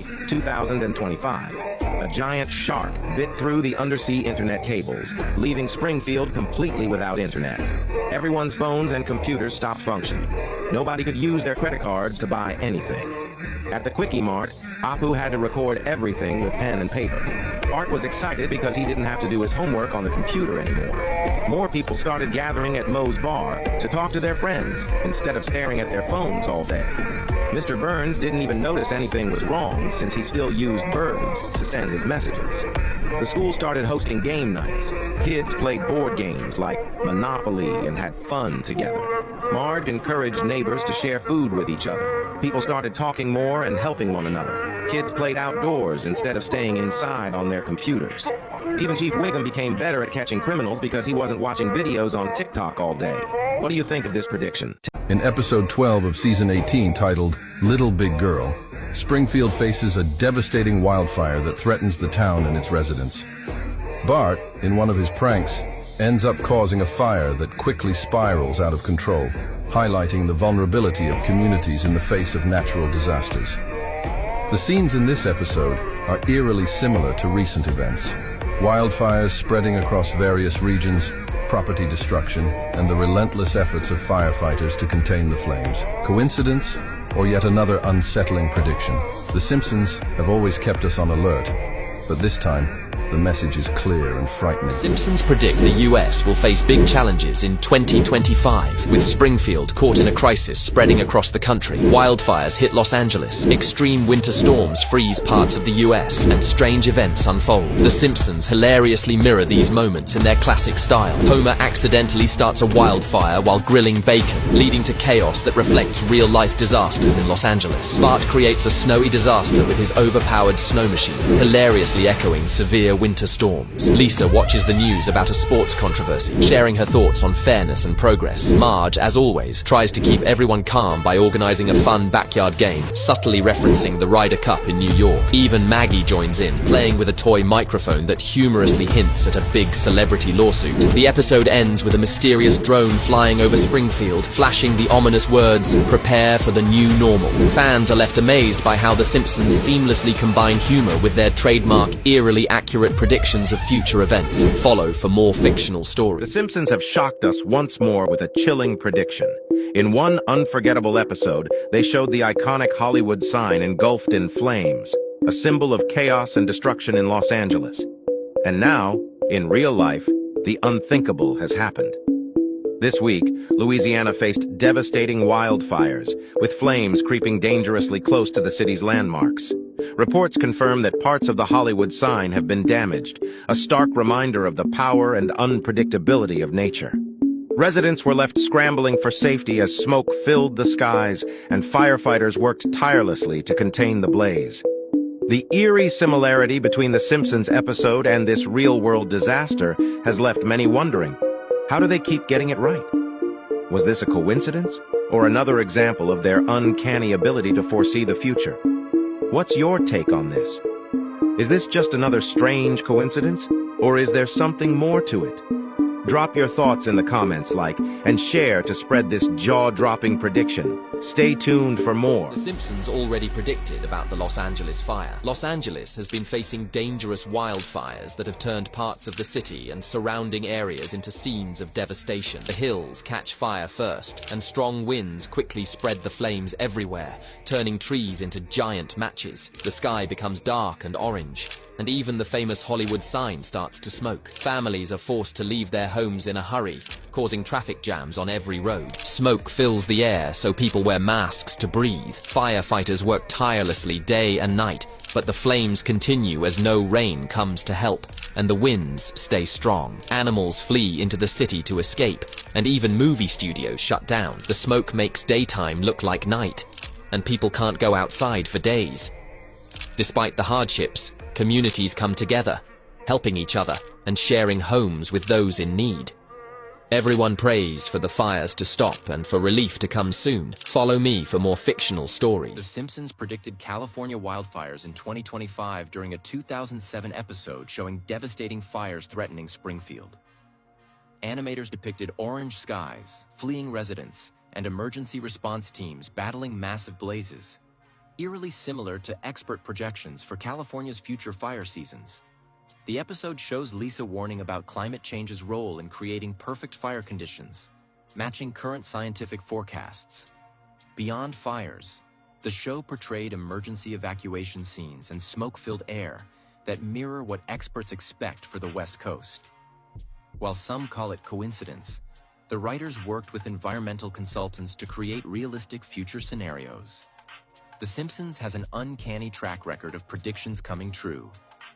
February 2025. A giant shark bit through the undersea internet cables, leaving Springfield completely without internet. Everyone's phones and computers stopped functioning. Nobody could use their credit cards to buy anything. At the Quickie Mart, Apu had to record everything with pen and paper. Art was excited because he didn't have to do his homework on the computer anymore. More people started gathering at Moe's bar to talk to their friends instead of staring at their phones all day. Mr. Burns didn't even notice anything was wrong since he still used birds to send his messages. The school started hosting game nights. Kids played board games like Monopoly and had fun together. Marge encouraged neighbors to share food with each other. People started talking more and helping one another. Kids played outdoors instead of staying inside on their computers. Even Chief Wiggum became better at catching criminals because he wasn't watching videos on TikTok all day. What do you think of this prediction? In episode 12 of season 18, titled Little Big Girl, Springfield faces a devastating wildfire that threatens the town and its residents. Bart, in one of his pranks, ends up causing a fire that quickly spirals out of control, highlighting the vulnerability of communities in the face of natural disasters. The scenes in this episode are eerily similar to recent events. Wildfires spreading across various regions, property destruction, and the relentless efforts of firefighters to contain the flames. Coincidence, or yet another unsettling prediction? The Simpsons have always kept us on alert, but this time, the message is clear and frightening. Simpsons predict the US will face big challenges in 2025, with Springfield caught in a crisis spreading across the country. Wildfires hit Los Angeles, extreme winter storms freeze parts of the US, and strange events unfold. The Simpsons hilariously mirror these moments in their classic style. Homer accidentally starts a wildfire while grilling bacon, leading to chaos that reflects real-life disasters in Los Angeles. Bart creates a snowy disaster with his overpowered snow machine, hilariously echoing severe winter storms. Lisa watches the news about a sports controversy, sharing her thoughts on fairness and progress. Marge, as always, tries to keep everyone calm by organizing a fun backyard game, subtly referencing the Ryder Cup in New York. Even Maggie joins in, playing with a toy microphone that humorously hints at a big celebrity lawsuit. The episode ends with a mysterious drone flying over Springfield, flashing the ominous words, "Prepare for the new normal." Fans are left amazed by how The Simpsons seamlessly combine humor with their trademark, eerily accurate predictions of future events. Follow for more fictional stories. The Simpsons have shocked us once more with a chilling prediction. In one unforgettable episode, they showed the iconic Hollywood sign engulfed in flames, a symbol of chaos and destruction in Los Angeles. And now, in real life, the unthinkable has happened. This week, Louisiana faced devastating wildfires, with flames creeping dangerously close to the city's landmarks. Reports confirm that parts of the Hollywood sign have been damaged, a stark reminder of the power and unpredictability of nature. Residents were left scrambling for safety as smoke filled the skies and firefighters worked tirelessly to contain the blaze. The eerie similarity between the Simpsons episode and this real-world disaster has left many wondering, how do they keep getting it right? Was this a coincidence, or another example of their uncanny ability to foresee the future? What's your take on this? Is this just another strange coincidence, or is there something more to it? Drop your thoughts in the comments, and share to spread this jaw-dropping prediction. Stay tuned for more. The Simpsons already predicted about the Los Angeles fire. Los Angeles has been facing dangerous wildfires that have turned parts of the city and surrounding areas into scenes of devastation. The hills catch fire first, and strong winds quickly spread the flames everywhere, turning trees into giant matches. The sky becomes dark and orange, and even the famous Hollywood sign starts to smoke. Families are forced to leave their homes in a hurry, causing traffic jams on every road. Smoke fills the air, so people wear masks to breathe. Firefighters work tirelessly day and night, but the flames continue as no rain comes to help, and the winds stay strong. Animals flee into the city to escape, and even movie studios shut down. The smoke makes daytime look like night, and people can't go outside for days. Despite the hardships, communities come together, helping each other and sharing homes with those in need. Everyone prays for the fires to stop and for relief to come soon. Follow me for more fictional stories. The Simpsons predicted California wildfires in 2025 during a 2007 episode showing devastating fires threatening Springfield. Animators depicted orange skies, fleeing residents, and emergency response teams battling massive blazes. eerily similar to expert projections for California's future fire seasons. The episode shows Lisa warning about climate change's role in creating perfect fire conditions, matching current scientific forecasts. Beyond fires, the show portrayed emergency evacuation scenes and smoke-filled air that mirror what experts expect for the West Coast. While some call it coincidence, the writers worked with environmental consultants to create realistic future scenarios. The Simpsons has an uncanny track record of predictions coming true,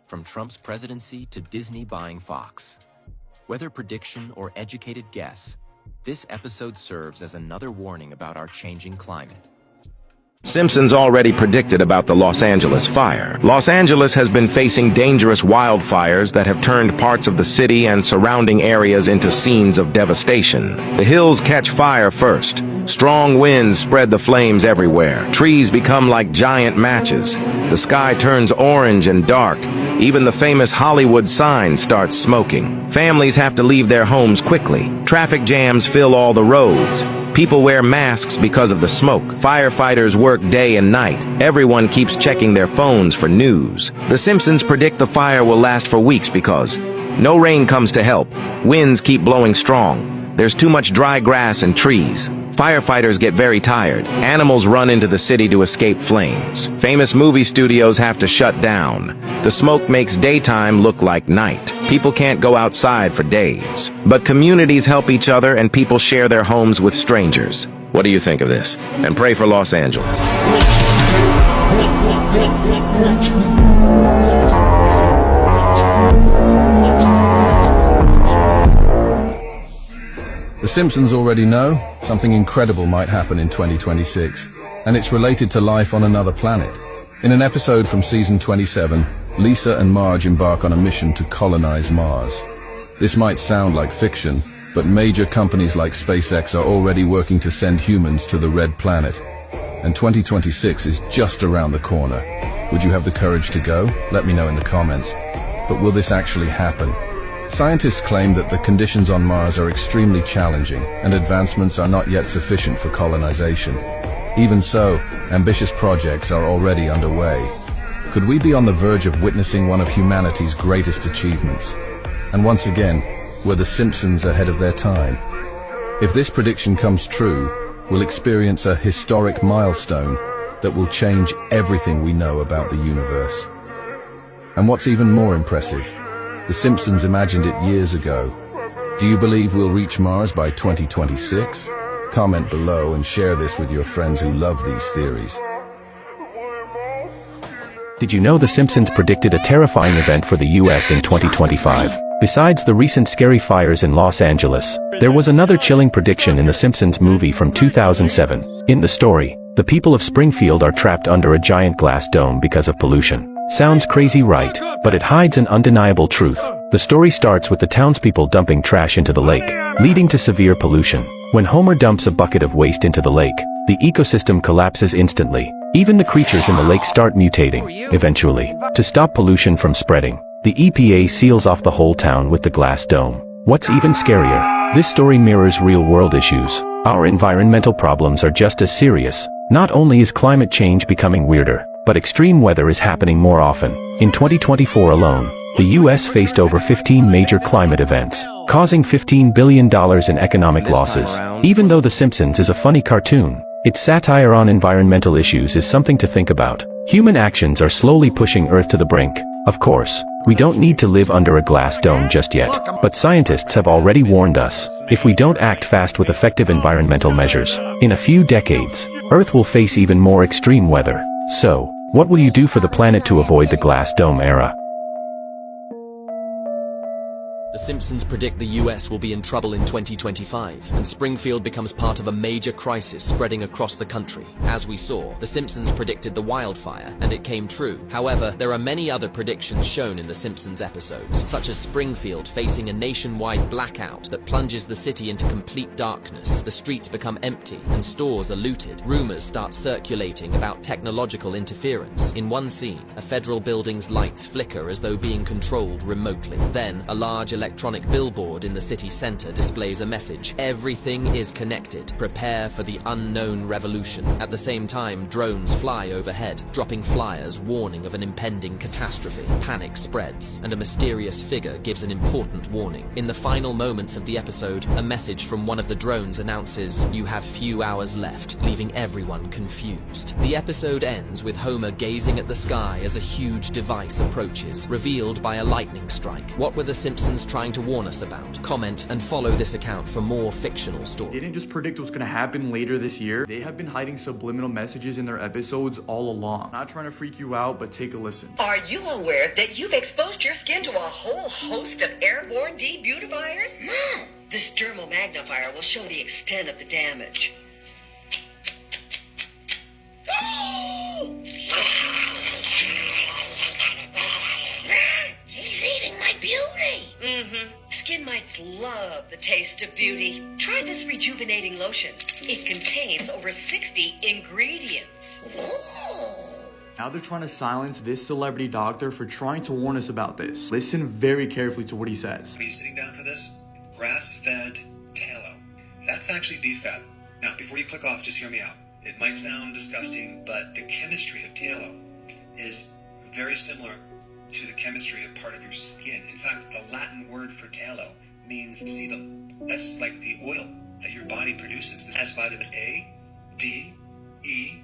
from Trump's presidency to Disney buying Fox. Whether prediction or educated guess, this episode serves as another warning about our changing climate. Simpsons already predicted about the Los Angeles fire. Los Angeles has been facing dangerous wildfires that have turned parts of the city and surrounding areas into scenes of devastation. The hills catch fire first. Strong winds spread the flames everywhere. Trees become like giant matches. The sky turns orange and dark. Even the famous Hollywood sign starts smoking. Families have to leave their homes quickly. Traffic jams fill all the roads. People wear masks because of the smoke. Firefighters work day and night. Everyone keeps checking their phones for news. The Simpsons predict the fire will last for weeks because no rain comes to help. Winds keep blowing strong. There's too much dry grass and trees. Firefighters get very tired. Animals run into the city to escape flames. Famous movie studios have to shut down. The smoke makes daytime look like night. People can't go outside for days. But communities help each other and people share their homes with strangers. What do you think of this? And pray for Los Angeles. The Simpsons already know something incredible might happen in 2026, and it's related to life on another planet. In an episode from season 27, Lisa and Marge embark on a mission to colonize Mars. This might sound like fiction, but major companies like SpaceX are already working to send humans to the Red Planet. And 2026 is just around the corner. Would you have the courage to go? Let me know in the comments. But will this actually happen? Scientists claim that the conditions on Mars are extremely challenging, and advancements are not yet sufficient for colonization. Even so, ambitious projects are already underway. Could we be on the verge of witnessing one of humanity's greatest achievements? And once again, were the Simpsons ahead of their time? If this prediction comes true, we'll experience a historic milestone that will change everything we know about the universe. And what's even more impressive, the Simpsons imagined it years ago. Do you believe we'll reach Mars by 2026? Comment below and share this with your friends who love these theories. Did you know The Simpsons predicted a terrifying event for the US in 2025? Besides the recent scary fires in Los Angeles, there was another chilling prediction in The Simpsons movie from 2007. In the story, the people of Springfield are trapped under a giant glass dome because of pollution. Sounds crazy, right? But it hides an undeniable truth. The story starts with the townspeople dumping trash into the lake, leading to severe pollution. When Homer dumps a bucket of waste into the lake, the ecosystem collapses instantly. Even the creatures in the lake start mutating. Eventually, to stop pollution from spreading, the EPA seals off the whole town with the glass dome. What's even scarier, this story mirrors real-world issues. Our environmental problems are just as serious. Not only is climate change becoming weirder, but extreme weather is happening more often. In 2024 alone, the US faced over 15 major climate events, causing $15 billion in economic losses. Even though The Simpsons is a funny cartoon, its satire on environmental issues is something to think about. Human actions are slowly pushing Earth to the brink. Of course, we don't need to live under a glass dome just yet, but scientists have already warned us. If we don't act fast with effective environmental measures, in a few decades, Earth will face even more extreme weather. So, what will you do for the planet to avoid the glass dome era? The Simpsons predict the US will be in trouble in 2025, and Springfield becomes part of a major crisis spreading across the country. As we saw, The Simpsons predicted the wildfire, and it came true. However, there are many other predictions shown in The Simpsons episodes, such as Springfield facing a nationwide blackout that plunges the city into complete darkness. The streets become empty, and stores are looted. Rumors start circulating about technological interference. In one scene, a federal building's lights flicker as though being controlled remotely. Then, a large electric electronic billboard in the city center displays a message. Everything is connected. Prepare for the unknown revolution. At the same time, drones fly overhead, dropping flyers warning of an impending catastrophe. Panic spreads, and a mysterious figure gives an important warning. In the final moments of the episode, a message from one of the drones announces, "You have few hours left," leaving everyone confused. The episode ends with Homer gazing at the sky as a huge device approaches, revealed by a lightning strike. What were the Simpsons trying to warn us about? Comment and follow this account for more fictional stories. They didn't just predict what's gonna happen later this year. They have been hiding subliminal messages in their episodes all along. Not trying to freak you out, but take a listen. Are you aware that you've exposed your skin to a whole host of airborne debeautifiers? This dermal magnifier will show the extent of the damage. He's eating my beauty. Skin mites love the taste of beauty. Try this rejuvenating lotion. It contains over 60 ingredients. Now they're trying to silence this celebrity doctor for trying to warn us about this. Listen very carefully to what he says. Are you sitting down for this? Grass-fed tallow. That's actually beef fat. Now, before you click off, just hear me out. It might sound disgusting, but the chemistry of tallow is very similar to the chemistry of part of your skin. In fact, the Latin word for tallow means sebum. That's like the oil that your body produces. This has vitamin A, D, E,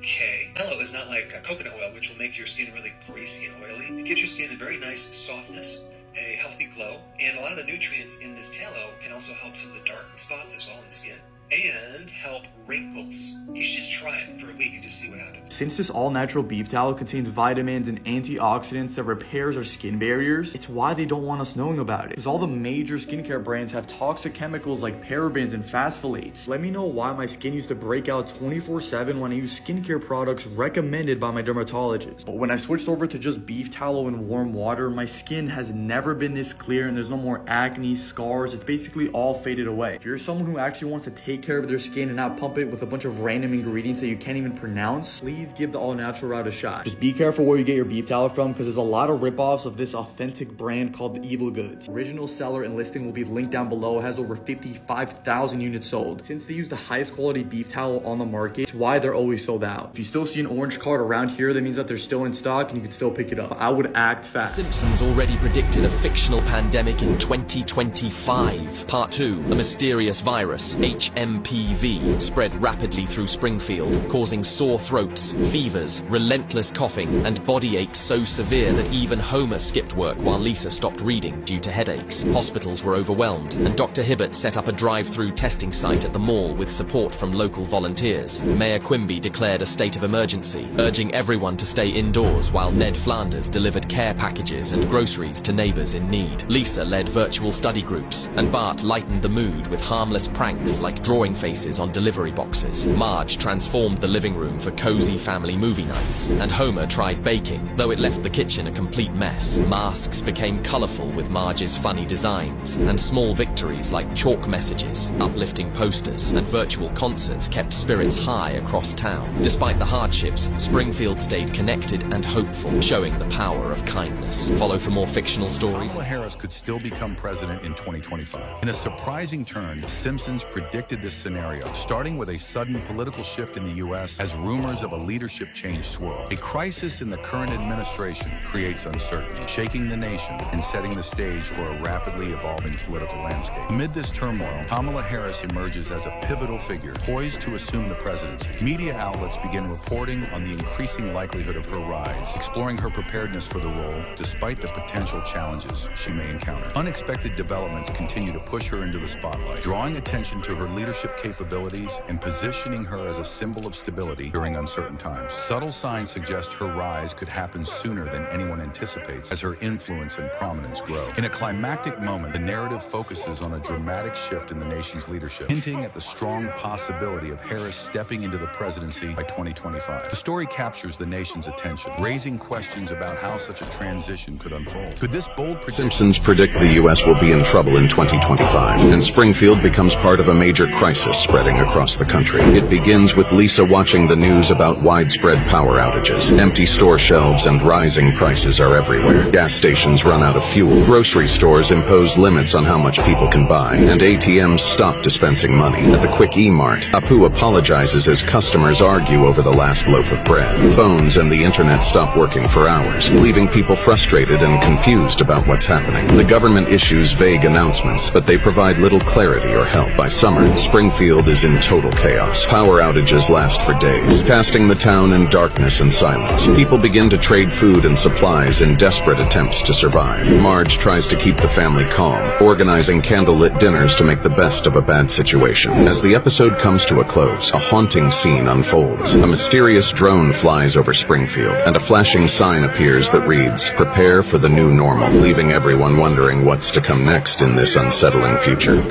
K. Tallow is not like coconut oil, which will make your skin really greasy and oily. It gives your skin a very nice softness, a healthy glow, and a lot of the nutrients in this tallow can also help some of the dark spots as well in the skin, and help wrinkles. You should just try it for a week and just see what happens. Since this all-natural beef tallow contains vitamins and antioxidants that repairs our skin barriers, it's why they don't want us knowing about it. Because all the major skincare brands have toxic chemicals like parabens and phospholates. Let me know why my skin used to break out 24/7 when I use skincare products recommended by my dermatologist. But when I switched over to just beef tallow and warm water, my skin has never been this clear and there's no more acne, scars. It's basically all faded away. If you're someone who actually wants to take care of their skin and not pump it with a bunch of random ingredients that you can't even pronounce, please give the all-natural route a shot. Just be careful where you get your beef tallow from, because there's a lot of ripoffs of this authentic brand called the Evil Goods. Original seller and listing will be linked down below. It has over 55,000 units sold. Since they use the highest quality beef tallow on the market, it's why they're always sold out. If you still see an orange card around here, that means that they're still in stock and you can still pick it up. I would act fast. Simpsons already predicted a fictional pandemic in 2025. Part 2, a mysterious virus, HMPV, spread rapidly through Springfield, causing sore throats, fevers, relentless coughing, and body aches so severe that even Homer skipped work while Lisa stopped reading due to headaches. Hospitals were overwhelmed, and Dr. Hibbert set up a drive-through testing site at the mall with support from local volunteers. Mayor Quimby declared a state of emergency, urging everyone to stay indoors while Ned Flanders delivered care packages and groceries to neighbors in need. Lisa led virtual study groups, and Bart lightened the mood with harmless pranks like drawing faces on delivery boxes. Marge transformed the living room for cozy family movie nights, and Homer tried baking, though it left the kitchen a complete mess. Masks became colorful with Marge's funny designs, and small victories like chalk messages, uplifting posters, and virtual concerts kept spirits high across town. Despite the hardships, Springfield stayed connected and hopeful, showing the power of kindness. Follow for more fictional stories. Kamala Harris could still become president in 2025. In a surprising turn, Simpsons predicted this scenario, starting with a sudden political shift in the U.S. as rumors of a leadership change swirl. A crisis in the current administration creates uncertainty, shaking the nation and setting the stage for a rapidly evolving political landscape. Amid this turmoil, Kamala Harris emerges as a pivotal figure, poised to assume the presidency. Media outlets begin reporting on the increasing likelihood of her rise, exploring her preparedness for the role despite the potential challenges she may encounter. Unexpected developments continue to push her into the spotlight, drawing attention to her leadership capabilities and positioning her as a symbol of stability during uncertain times. Subtle signs suggest her rise could happen sooner than anyone anticipates as her influence and prominence grow. In a climactic moment, the narrative focuses on a dramatic shift in the nation's leadership, hinting at the strong possibility of Harris stepping into the presidency by 2025. The story captures the nation's attention, raising questions about how such a transition could unfold. Could this bold prediction... Simpsons predict the U.S. will be in trouble in 2025, and Springfield becomes part of a major crisis spreading across the country. It begins with Lisa watching the news about widespread power outages. Empty store shelves and rising prices are everywhere. Gas stations run out of fuel. Grocery stores impose limits on how much people can buy. And ATMs stop dispensing money. At the Quick E-Mart, Apu apologizes as customers argue over the last loaf of bread. Phones and the internet stop working for hours, leaving people frustrated and confused about what's happening. The government issues vague announcements, but they provide little clarity or help. By summer, Springfield is in total chaos. Power outages last for days, casting the town in darkness and silence. People begin to trade food and supplies in desperate attempts to survive. Marge tries to keep the family calm, organizing candlelit dinners to make the best of a bad situation. As the episode comes to a close, a haunting scene unfolds. A mysterious drone flies over Springfield, and a flashing sign appears that reads, "Prepare for the new normal," leaving everyone wondering what's to come next in this unsettling future.